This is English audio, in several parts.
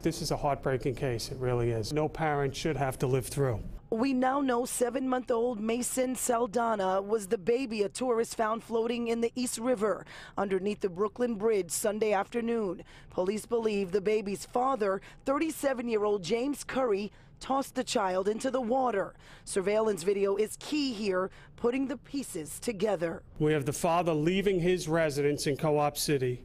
This is a heartbreaking case, it really is. No parent should have to live through. We now know 7-month-old Mason Saldana was the baby a tourist found floating in the East River underneath the Brooklyn Bridge Sunday afternoon. Police believe the baby's father, 37-year-old James Curry, tossed the child into the water. Surveillance video is key here, putting the pieces together. We have the father leaving his residence in Co-op City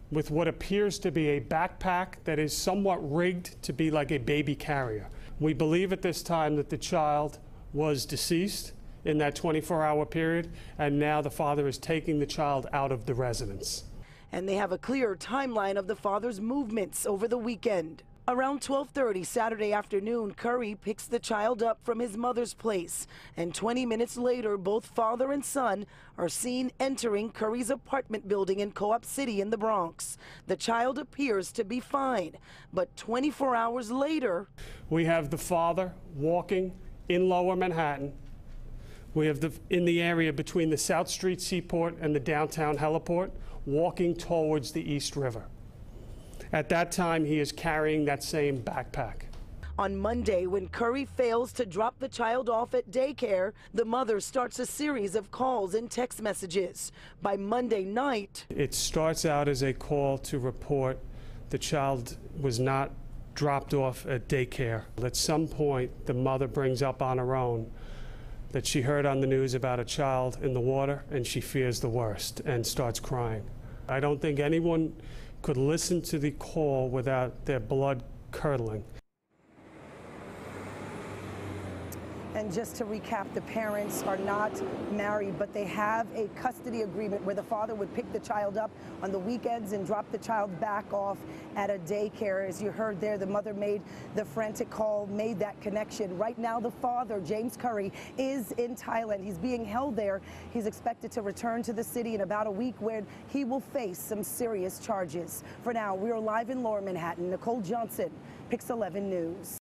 with what appears to be a backpack that is somewhat rigged to be like a baby carrier. We believe at this time that the child was deceased in that 24-hour period, and now the father is taking the child out of the residence. And they have a clear timeline of the father's movements over the weekend. Around 12:30 Saturday afternoon, Curry picks the child up from his mother's place, and 20 minutes later, both father and son are seen entering Curry's apartment building in Co-op City in the Bronx. The child appears to be fine, but 24 hours later, we have the father walking in Lower Manhattan. We have in the area between the South Street Seaport and the downtown heliport, walking towards the East River. At that time, he is carrying that same backpack. On Monday, when Curry fails to drop the child off at daycare, the mother starts a series of calls and text messages. By Monday night, it starts out as a call to report the child was not dropped off at daycare. At some point, the mother brings up on her own that she heard on the news about a child in the water, and she fears the worst and starts crying. I don't think anyone could listen to the call without their blood curdling. And just to recap, the parents are not married, but they have a custody agreement where the father would pick the child up on the weekends and drop the child back off at a daycare. As you heard there, the mother made the frantic call, made that connection. Right now, the father, James Curry, is in Thailand. He's being held there. He's expected to return to the city in about a week, where he will face some serious charges. For now, we are live in Lower Manhattan. Nicole Johnson, Pix 11 News.